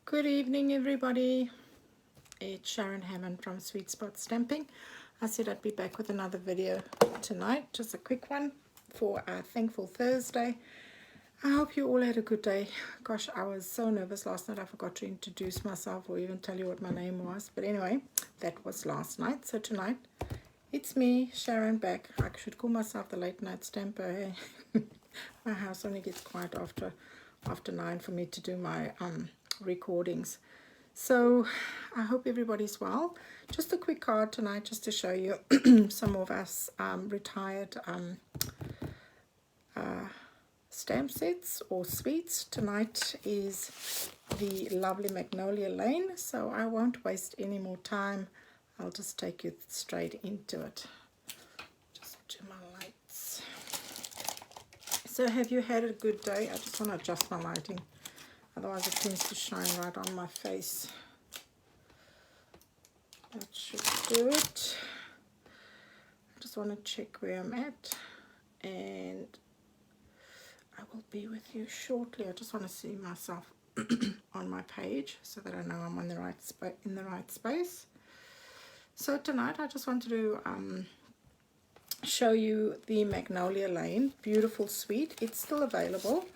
Good evening, everybody. It's Sharon Hammond from Sweet Spot Stamping. I said I'd be back with another video tonight, just a quick one for our Thankful Thursday. I hope you all had a good day. Gosh, I was so nervous last night I forgot to introduce myself or even tell you what my name was. But anyway, that was last night. So tonight, it's me, Sharon, back. I should call myself the late night stamper. Hey? My house only gets quiet after 9 for me to do my recordings. So I hope everybody's well. Just a quick card tonight just to show you some of us retired stamp sets or sweets. Tonight is the lovely Magnolia Lane, so I won't waste any more time. I'll just take you straight into it. Just do my lights. So have you had a good day? I just want to adjust my lighting, otherwise it tends to shine right on my face. That should do it. I just want to check where I'm at, and I will be with you shortly. I just want to see myself on my page so that I know I'm on the right in the right space. So tonight I just wanted to show you the Magnolia Lane. Beautiful suite. It's still available,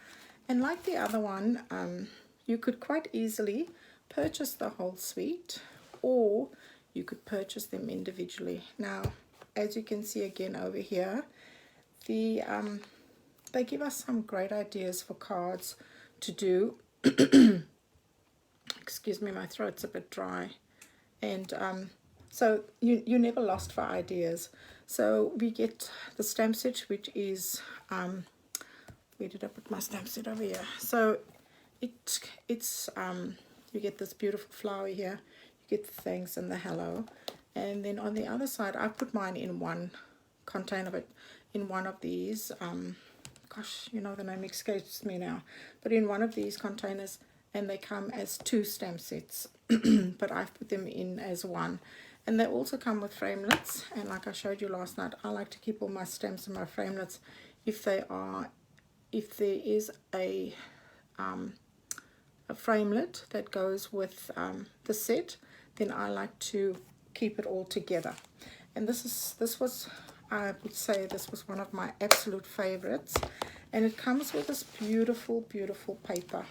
and like the other one, you could quite easily purchase the whole suite, or you could purchase them individually. Now, as you can see again over here, the they give us some great ideas for cards to do. Excuse me, my throat's a bit dry. And so you're never lost for ideas. So we get the stamp set, which is where did I put my stamp set? Over here. So it's you get this beautiful flower here, you get the thanks and the hello, and then on the other side I put mine in one container, but in one of these gosh, you know, the name escapes me now, but in one of these containers, and they come as 2 stamp sets, but I've put them in as one. And they also come with framelits, and like I showed you last night, I like to keep all my stamps in my framelits. If there is a framelit that goes with the set, then I like to keep it all together. And this was, I would say, this was one of my absolute favorites, and it comes with this beautiful paper.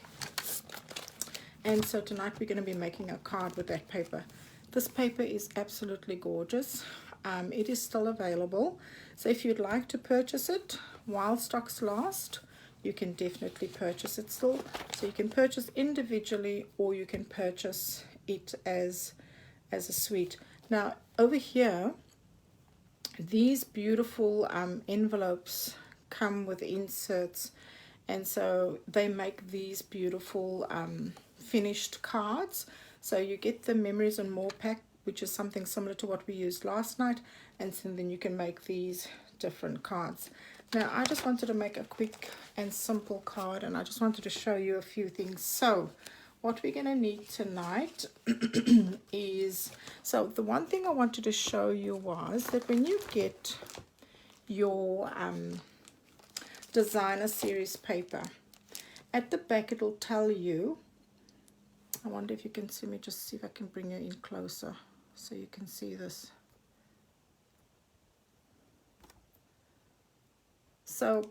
And so tonight we're going to be making a card with that paper. This paper is absolutely gorgeous. It is still available, so if you'd like to purchase it while stocks last, you can definitely purchase it still. So you can purchase individually, or you can purchase it as a suite. Now over here, these beautiful envelopes come with inserts, and so they make these beautiful finished cards. So you get the Memories and More pack, which is something similar to what we used last night, and so then you can make these different cards. Now I just wanted to make a quick and simple card, and I just wanted to show you a few things. So what we're going to need tonight is, so the one thing I wanted to show you was that when you get your designer series paper, at the back it'll tell you, I wonder if you can see me, just see if I can bring you in closer so you can see this. So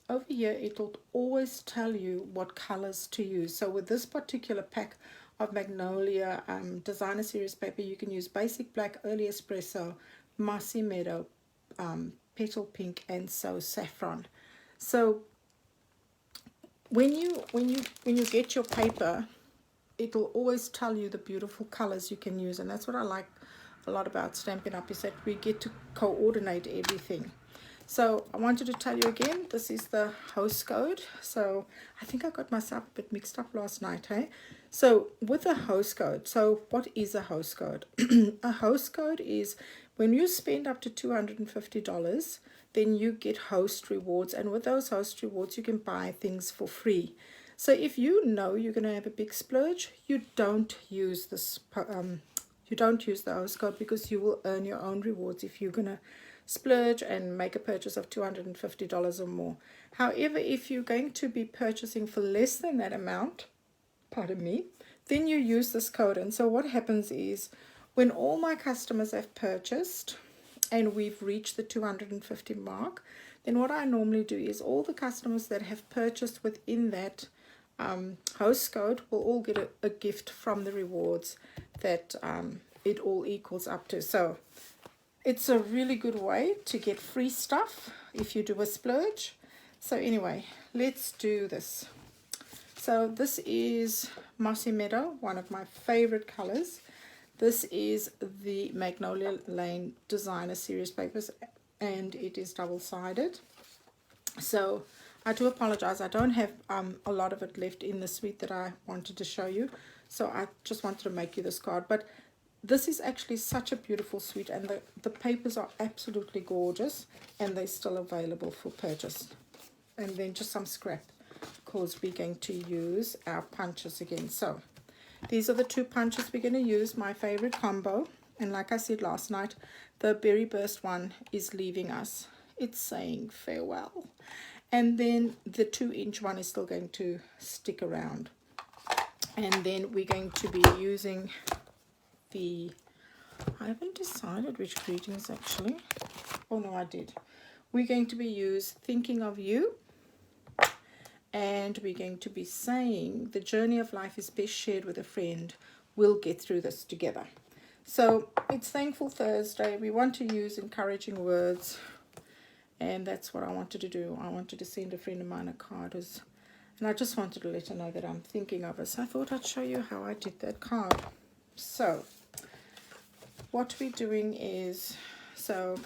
over here it'll always tell you what colors to use. So with this particular pack of Magnolia designer series paper, you can use basic black, early espresso, mossy meadow, petal pink, and so saffron. So when you get your paper, it'll always tell you the beautiful colors you can use, and that's what I like a lot about Stampin' Up, is that we get to coordinate everything. So I wanted to tell you again, this is the host code. So I think I got myself a bit mixed up last night, hey? So with the host code, so what is a host code? A host code is when you spend up to $250, then you get host rewards, and with those host rewards you can buy things for free. So if you know you're going to have a big splurge, you don't use this you don't use the host code, because you will earn your own rewards if you're going to splurge and make a purchase of $250 or more. However, if you're going to be purchasing for less than that amount, pardon me, then you use this code. And so what happens is when all my customers have purchased and we've reached the 250 mark, then what I normally do is all the customers that have purchased within that host code will all get a gift from the rewards that it all equals up to. So it's a really good way to get free stuff if you do a splurge. So anyway, let's do this. So this is Mossy Meadow, one of my favorite colors. This is the Magnolia Lane Designer Series papers, and it is double-sided. So I do apologize, I don't have a lot of it left in the suite that I wanted to show you. So I just wanted to make you this card. But this is actually such a beautiful suite, and the papers are absolutely gorgeous, and they're still available for purchase. And then just some scrap, because we're going to use our punches again. So these are the two punches we're going to use, my favorite combo. And like I said last night, the Berry Burst one is leaving us. It's saying farewell. And then the 2-inch one is still going to stick around. And then we're going to be using the, I haven't decided which greetings actually. Oh no, I did. We're going to be using Thinking of You. And we're going to be saying the journey of life is best shared with a friend. We'll get through this together. So it's Thankful Thursday. We want to use encouraging words. And that's what I wanted to do. I wanted to send a friend of mine a card. And I just wanted to let her know that I'm thinking of her. So I thought I'd show you how I did that card. So what we're doing is, so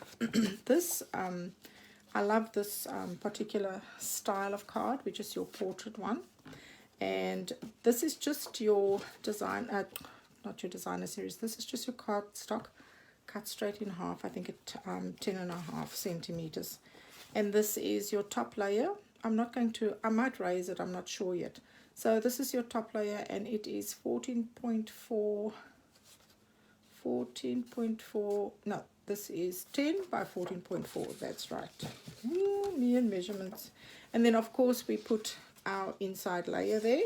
this, I love this particular style of card, which is your portrait one. And this is just your design, not your designer series. This is just your cardstock cut straight in half. I think at 10.5 centimeters. And this is your top layer. I'm not going to, I might raise it, I'm not sure yet. So this is your top layer, and it is 14.4, no, this is 10 by 14.4, that's right. Me and measurements. And then of course we put our inside layer there,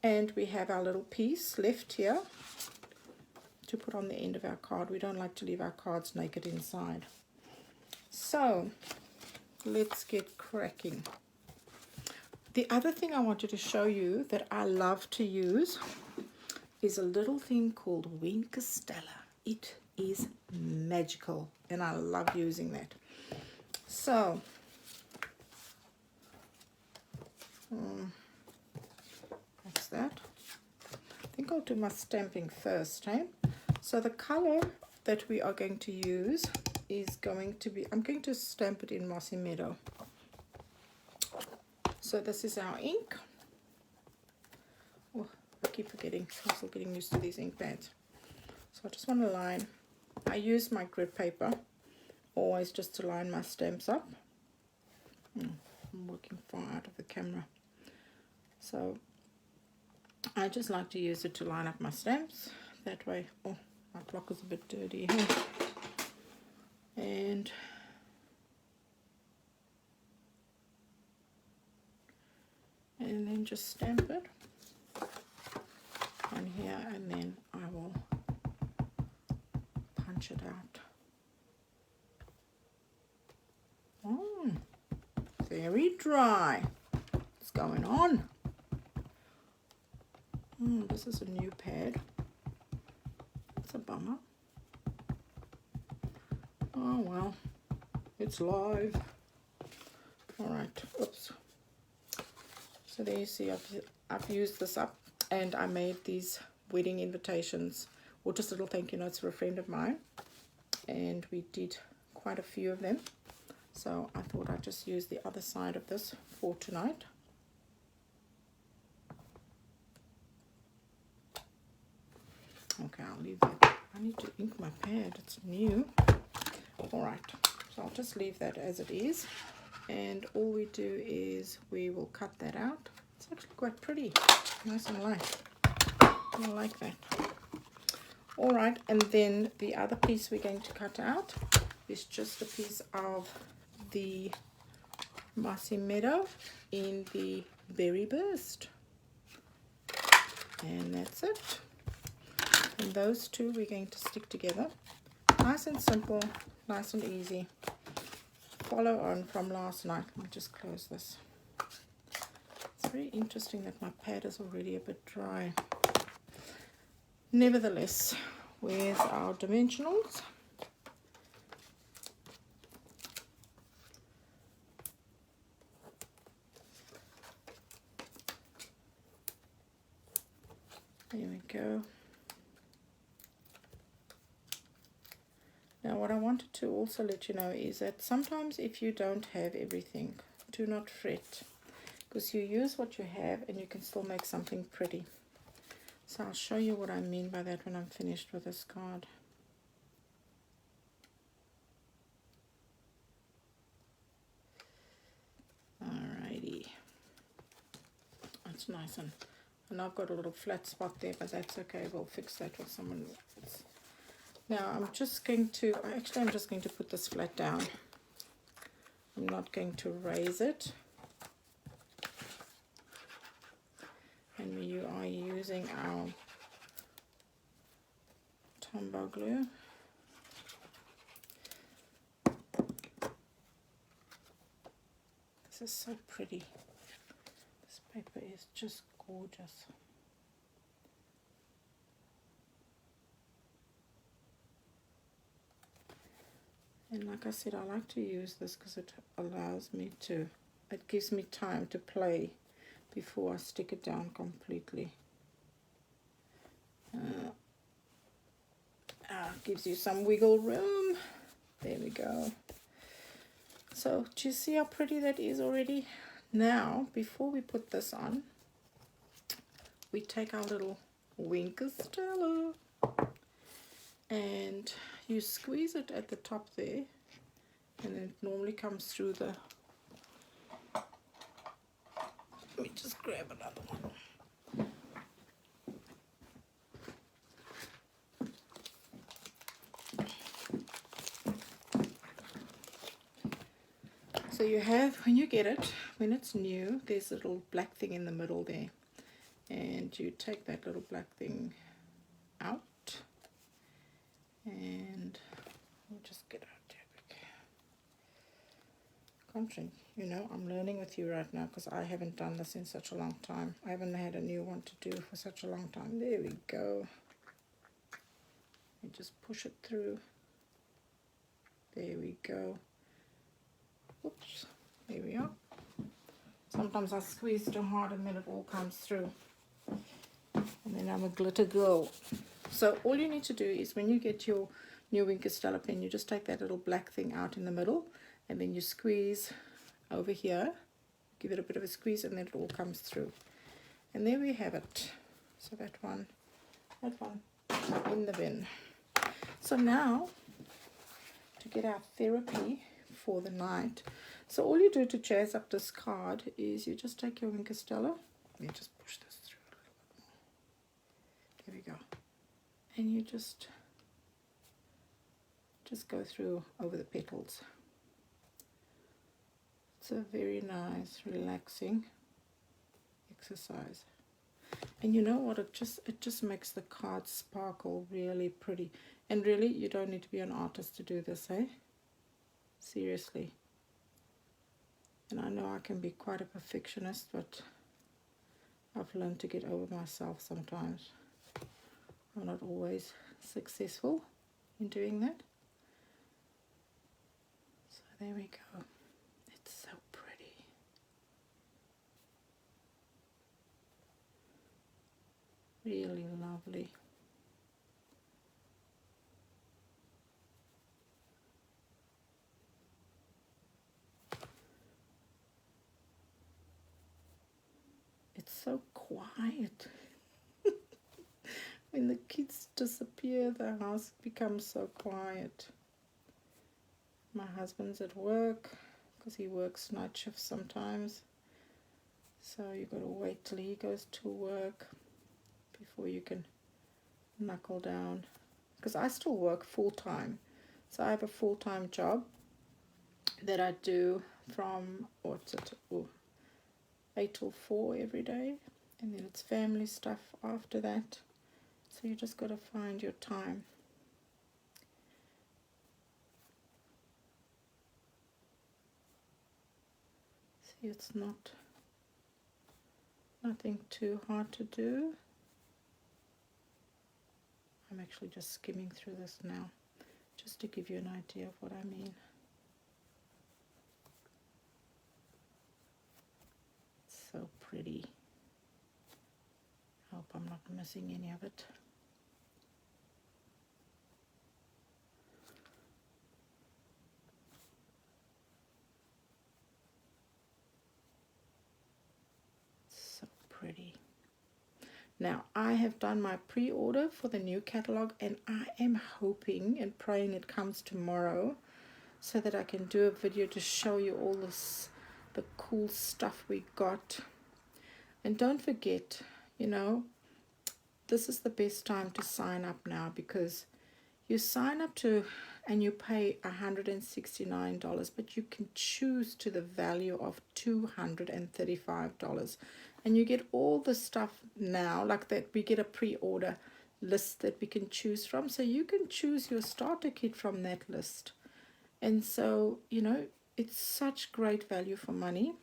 and we have our little piece left here to put on the end of our card. We don't like to leave our cards naked inside. So let's get cracking. The other thing I wanted to show you that I love to use is a little thing called Wink Stella. It is magical, and I love using that. So that's that. I think I'll do my stamping first, eh? So the color that we are going to use is going to be, I'm going to stamp it in Mossy Meadow. So this is our ink. Oh, I keep forgetting, I'm still getting used to these ink pads. So I just want to line, I use my grid paper always just to line my stamps up. I'm working far out of the camera. So I just like to use it to line up my stamps. That way, oh, my block is a bit dirty here. And then just stamp it on here, and then I will punch it out. Oh, very dry. What's going on? This is a new pad. It's a bummer. Oh well, it's live. Alright, oops. So there you see I've used this up, and I made these wedding invitations, or just little thank you notes for a friend of mine, and we did quite a few of them. So I thought I'd just use the other side of this for tonight. Okay, I'll leave that. I need to ink my pad, it's new. Alright, so I'll just leave that as it is, and all we do is we will cut that out. It's actually quite pretty, nice and light. I like that. Alright, and then the other piece we're going to cut out is just a piece of the Mossy Meadow in the Berry Burst. And that's it. And those two we're going to stick together. Nice and simple, nice and easy. Follow on from last night. Let me just close this. It's very interesting that my pad is already a bit dry. Nevertheless, where's our dimensionals? There we go. Now what I wanted to also let you know is that sometimes if you don't have everything, do not fret, because you use what you have and you can still make something pretty. So I'll show you what I mean by that when I'm finished with this card. Alrighty. That's nice, and I've got a little flat spot there, but that's okay. We'll fix that with someone else. Now I'm just going to, I'm just going to put this flat down. I'm not going to raise it. And we are using our Tombow glue. This is so pretty. This paper is just gorgeous. And like I said, I like to use this because it allows me to, it gives me time to play before I stick it down completely. Gives you some wiggle room. There we go. So do you see how pretty that is already? Now, before we put this on, we take our little Winker Stella and you squeeze it at the top there, and then it normally comes through the, let me just grab another one. So you have, when you get it, when it's new, there's a little black thing in the middle there, and you take that little black thing out, and we'll just get out there. Content, you know, I'm learning with you right now because I haven't done this in such a long time. I haven't had a new one to do for such a long time. There we go. And just push it through. There we go. Oops, there we are. Sometimes I squeeze too hard and then it all comes through. And then I'm a glitter girl. So all you need to do is when you get your new Winker Stella pen, you just take that little black thing out in the middle, and then you squeeze over here, give it a bit of a squeeze, and then it all comes through. And there we have it. So that one in the bin. So now, to get our therapy for the night, so all you do to jazz up this card is you just take your Winker Stella, let me just push this through a little bit more. There we go. And you just go through over the petals. It's a very nice, relaxing exercise. And you know what, it just makes the card sparkle really pretty. And really, you don't need to be an artist to do this, eh? Seriously. And I know I can be quite a perfectionist, but I've learned to get over myself sometimes. I'm not always successful in doing that. So there we go. It's so pretty. Really lovely. It's so quiet. When the kids disappear, the house becomes so quiet. My husband's at work because he works night shifts sometimes. So you got to wait till he goes to work before you can knuckle down. Because I still work full-time. So I have a full-time job that I do from, 8 till 4 every day. and then it's family stuff after that. So you just got to find your time. See, it's nothing too hard to do. I'm actually just skimming through this now, just to give you an idea of what I mean. It's so pretty. I hope I'm not missing any of it. So pretty. Now, I have done my pre-order for the new catalog, and I am hoping and praying it comes tomorrow so that I can do a video to show you all the cool stuff we got. And don't forget, you know, this is the best time to sign up now, because you sign up to and you pay $169, but you can choose to the value of $235, and you get all the stuff now like that. We get a pre-order list that we can choose from, so you can choose your starter kit from that list. And so, you know, it's such great value for money.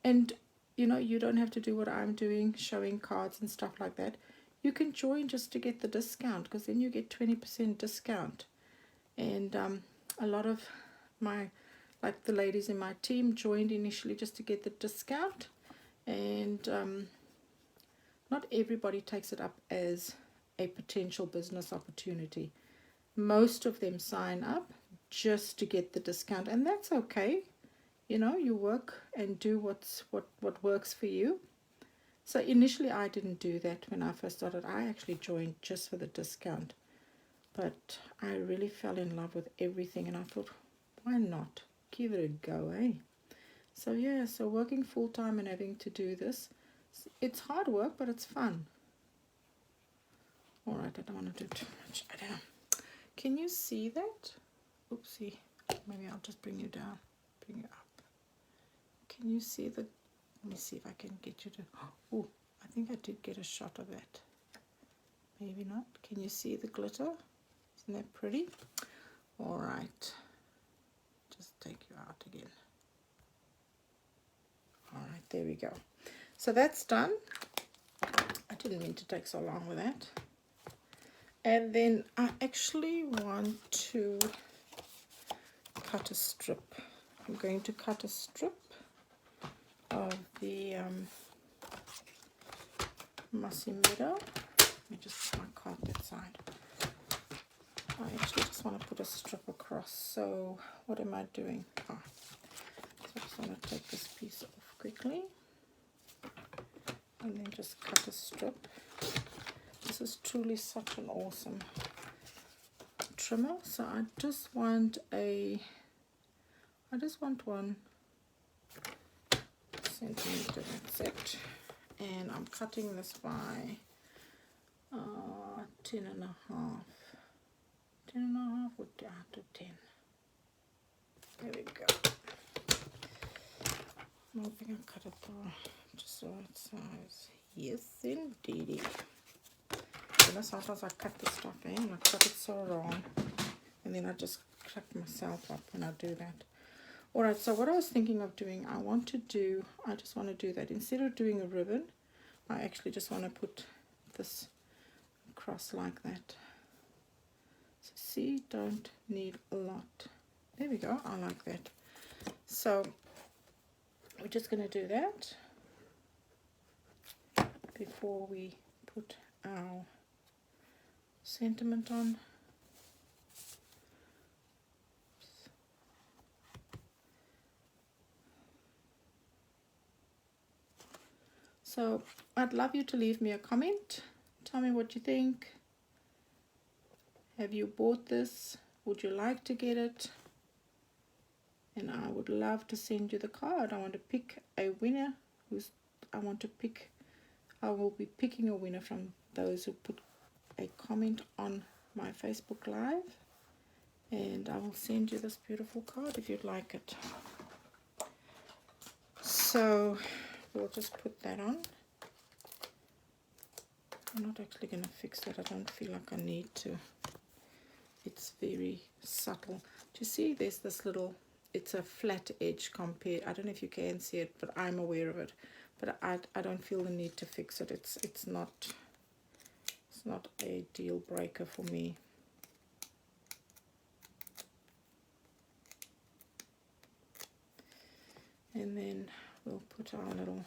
And you know, you don't have to do what I'm doing, showing cards and stuff like that. You can join just to get the discount, because then you get 20% discount. And a lot of my, like the ladies in my team, joined initially just to get the discount. And not everybody takes it up as a potential business opportunity. Most of them sign up just to get the discount, and that's okay. You know, you work and do what works for you. So initially I didn't do that when I first started. I actually joined just for the discount. But I really fell in love with everything, and I thought, why not? Give it a go, eh? So yeah, so working full-time and having to do this, it's hard work, but it's fun. Alright, I don't want to do too much. I don't know. Can you see that? Oopsie. Maybe I'll just bring you down. Bring you up. Can you see the... Let me see if I can get you to... Oh, I think I did get a shot of that. Maybe not. Can you see the glitter? Isn't that pretty? Alright. Just take you out again. Alright, there we go. So that's done. I didn't mean to take so long with that. And then I actually want to cut a strip. I'm going to cut a strip of the Mossy Meadow. Let me just put my card that side. I actually just want to put a strip across. So what am I doing? So I just want to take this piece off quickly and then just cut a strip. This is truly such an awesome trimmer. So I just want 1 centimeter, that's it. And I'm cutting this by 10 and a half. 10 and a half or down to 10. There we go. I'm hoping I cut it just the right size. Yes, indeedy. You know, sometimes I cut the stuff in and I cut it so wrong, and then I just crack myself up when I do that. Alright, so what I was thinking of doing, I just want to do that. Instead of doing a ribbon, I actually just want to put this across like that. So see, don't need a lot. There we go, I like that. So we're just going to do that before we put our sentiment on. So I'd love you to leave me a comment. Tell me what you think. Have you bought this? Would you like to get it? And I would love to send you the card. I want to pick a winner. I will be picking a winner from those who put a comment on my Facebook Live. And I will send you this beautiful card if you'd like it. So we'll just put that on. I'm not actually going to fix that. I don't feel like I need to. It's very subtle. Do you see there's this little, it's a flat edge compared, I don't know if you can see it, but I'm aware of it. But I don't feel the need to fix it. It's not a deal breaker for me. And then we'll put our little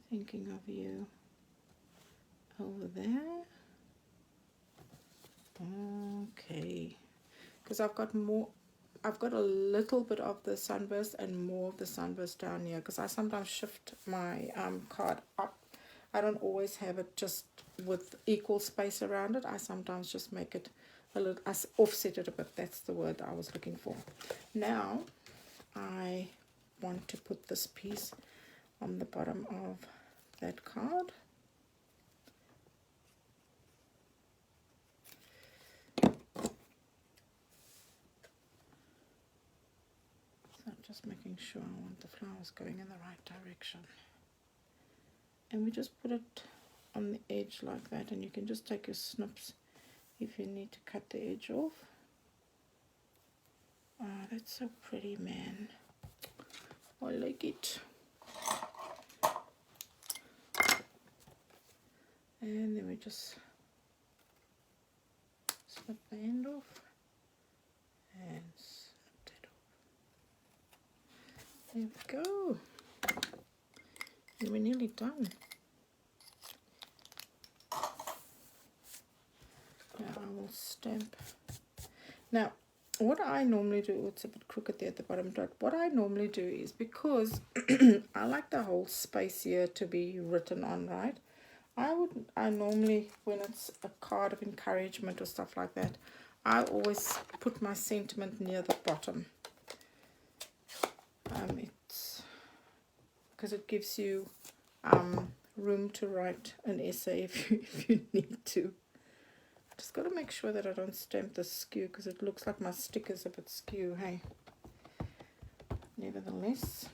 thinking of you over there. Okay, because I've got a little bit of the sunburst and more of the sunburst down here, because I sometimes shift my card up. I don't always have it just with equal space around it. I sometimes just make it a little, I offset it a bit. That's the word I was looking for. Now I want to put this piece on the bottom of that card. So just making sure I want the flowers going in the right direction. And we just put it on the edge like that, and you can just take your snips if you need to cut the edge off. Oh, that's so pretty, man. I like it. And then we just snip the end off and snip that off. There we go. And we're nearly done. Now I will stamp. Now, what I normally do, it's a bit crooked there at the bottom, but what I normally do is, because I like the whole space here to be written on, right? I normally, when it's a card of encouragement or stuff like that, I always put my sentiment near the bottom. It's because it gives you room to write an essay if you need to. I just got to make sure that I don't stamp this skew, because it looks like my sticker's a bit skew, hey. Nevertheless,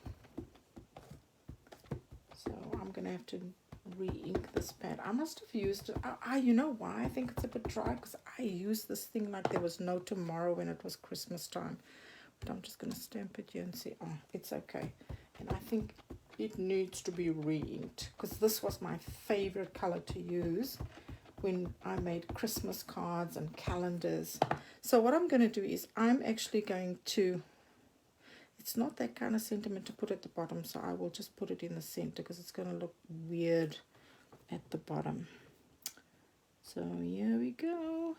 so I'm going to have to re-ink this pad. I must have used it. You know why I think it's a bit dry? Because I used this thing like there was no tomorrow when it was Christmas time. But I'm just going to stamp it here and see. Oh, it's okay. And I think it needs to be re-inked, because this was my favorite color to use when I made Christmas cards and calendars. So what I'm going to do is I'm actually going to, it's not that kind of sentiment to put at the bottom, so I will just put it in the center, because it's going to look weird at the bottom. So here we go.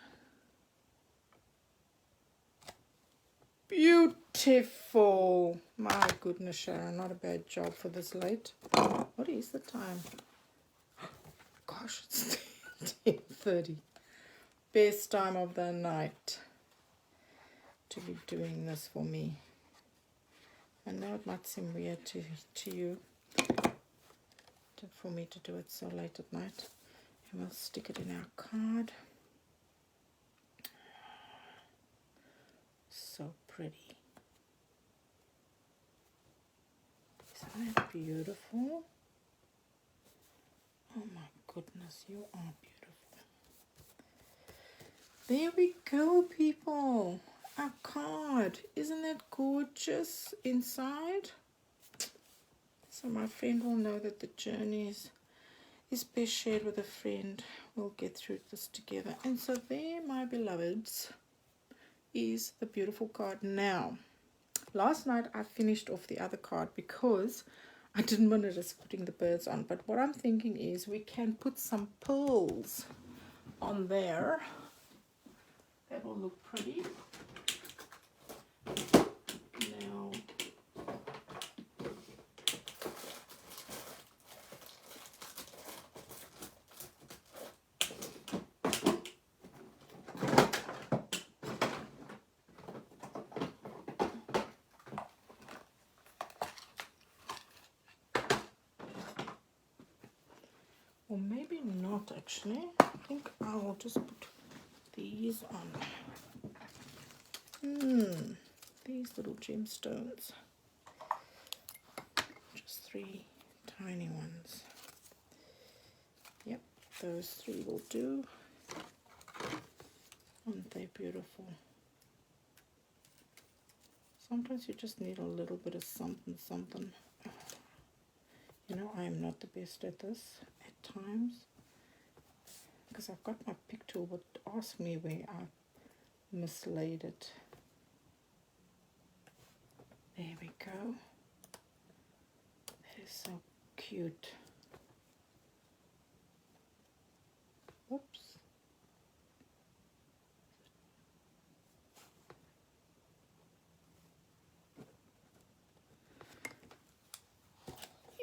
Beautiful. My goodness, Sharon, not a bad job for this late. What is the time? Gosh, it's 10:30. Best time of the night to be doing this for me. I know it might seem weird to you, for me to do it so late at night. And we'll stick it in our card. So pretty. Isn't that beautiful? Oh my goodness, you are beautiful. There we go, people. Our card. Isn't that gorgeous inside? So my friend will know that the journey is best shared with a friend. We'll get through this together. And so there, my beloveds, is the beautiful card. Now, last night I finished off the other card because I didn't want to just putting the birds on. But what I'm thinking is we can put some pearls on there. That will look pretty. Now, or maybe not actually. I think I'll just put these on. These little gemstones. Just 3 tiny ones. Yep. those three will do. Aren't they beautiful? Sometimes you just need a little bit of something, something. You know, I am not the best at this at times, because I've got my pick tool, but ask me where I mislaid it. There we go. That is so cute. Oops.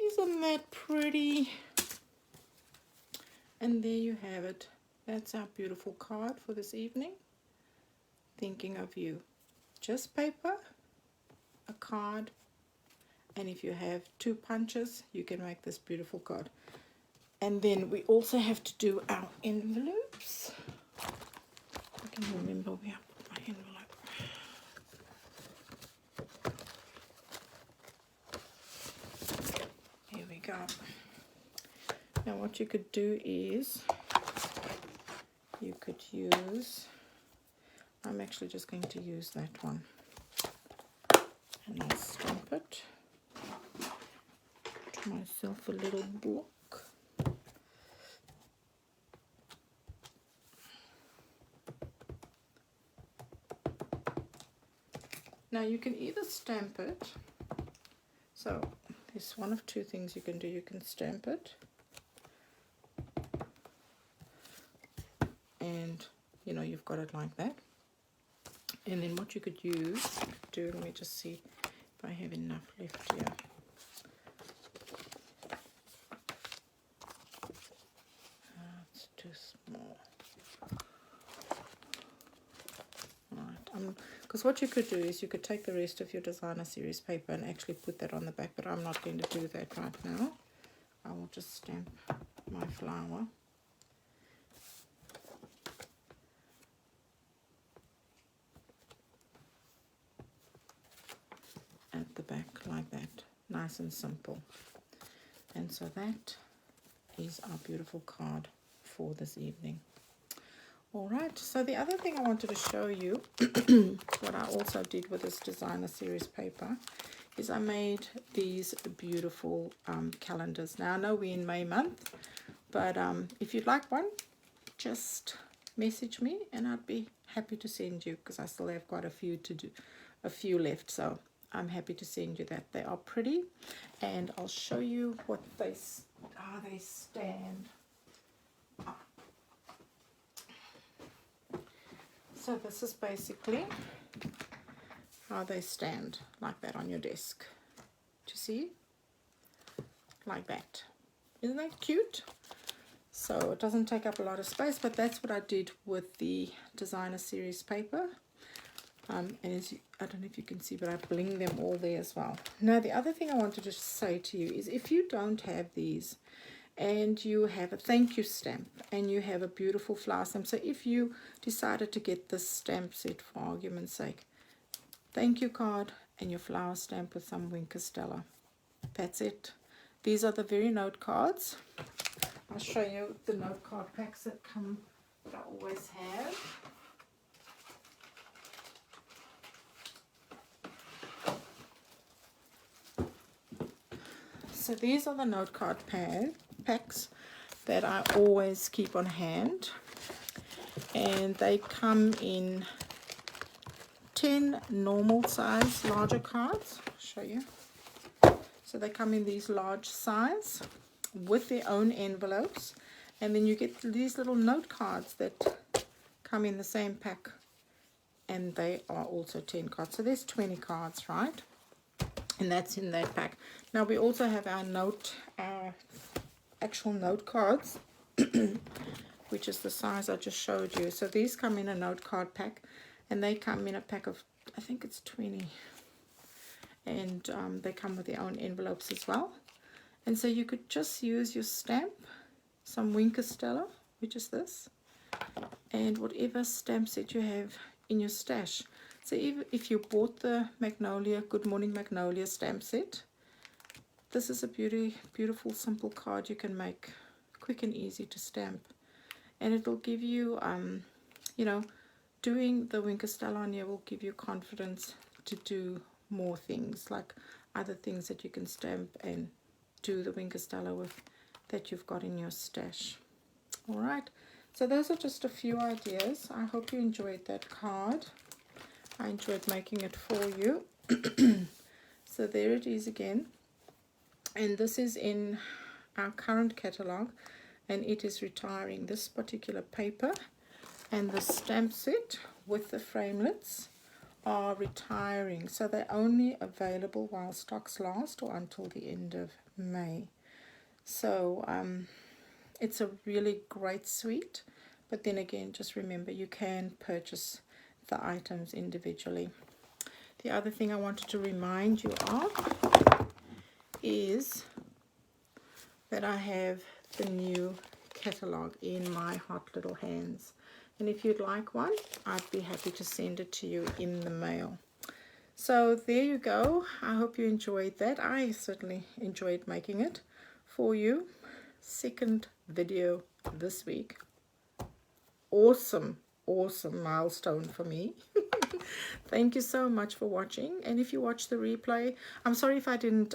Isn't that pretty? And there you have it. That's our beautiful card for this evening. Thinking of you. Just paper, a card, and if you have 2 punches, you can make this beautiful card. And then we also have to do our envelopes. I can remember where I put my envelope. Here we go. Now what you could do is, you could use, I'm actually just going to use that one. And I'll stamp it. To myself a little block. Now you can either stamp it, so there's one of 2 things you can do. You can stamp it, and you know, you've got it like that. And then what you could do, let me just see if I have enough left here. It's too small. Right, because what you could do is you could take the rest of your designer series paper and actually put that on the back, but I'm not going to do that right now. I will just stamp my flower. At the back like that, nice and simple. And so that is our beautiful card for this evening. Alright, so the other thing I wanted to show you, what I also did with this designer series paper, is I made these beautiful calendars. Now I know we're in May month, but if you'd like one, just message me and I'd be happy to send you, because I still have quite a few to do, a few left, so I'm happy to send you that. They are pretty, and I'll show you what how they stand. So this is basically how they stand, like that on your desk. Do you see? Like that. Isn't that cute? So it doesn't take up a lot of space, but that's what I did with the designer series paper. And as I don't know if you can see, but I bling them all there as well. Now the other thing I wanted to say to you is, if you don't have these, and you have a thank you stamp, and you have a beautiful flower stamp, so if you decided to get this stamp set, for argument's sake, thank you card and your flower stamp with some Winker Stella, that's it. These are the very note cards. I'll show you the note card packs that I always have. So these are the note card packs that I always keep on hand, and they come in 10 normal size larger cards. I'll show you. So they come in these large size with their own envelopes, and then you get these little note cards that come in the same pack, and they are also 10 cards. So there's 20 cards, right? And that's in that pack. Now we also have our actual note cards, which is the size I just showed you. So these come in a note card pack, and they come in a pack of, I think it's 20, and they come with their own envelopes as well. And so you could just use your stamp, some Winker Stella, which is this, and whatever stamp set you have in your stash. So if you bought the Magnolia, Good Morning Magnolia stamp set, this is a beautiful simple card you can make, quick and easy to stamp. and it'll give you, you know, doing the Winker Stella on here will give you confidence to do more things, like other things that you can stamp and do the Winker Stella with that you've got in your stash. All right, so those are just a few ideas. I hope you enjoyed that card. I enjoyed making it for you. So there it is again, and this is in our current catalog, and it is retiring. This particular paper and the stamp set with the framelits are retiring, so they're only available while stocks last or until the end of May. So it's a really great suite, but then again, just remember you can purchase the items individually. The other thing I wanted to remind you of is that I have the new catalog in my hot little hands, and if you'd like one, I'd be happy to send it to you in the mail. So there you go. I hope you enjoyed that. I certainly enjoyed making it for you. Second video this week. Awesome milestone for me. Thank you so much for watching, and if you watch the replay, I'm sorry if I didn't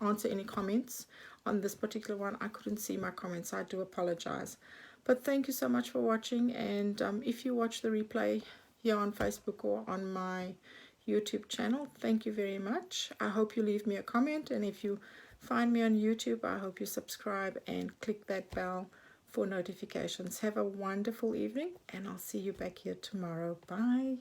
answer any comments on this particular one. I couldn't see my comments. I do apologize, but thank you so much for watching. And if you watch the replay here on Facebook or on my YouTube channel, thank you very much. I hope you leave me a comment, and if you find me on YouTube, I hope you subscribe and click that bell for notifications. Have a wonderful evening, and I'll see you back here tomorrow. Bye.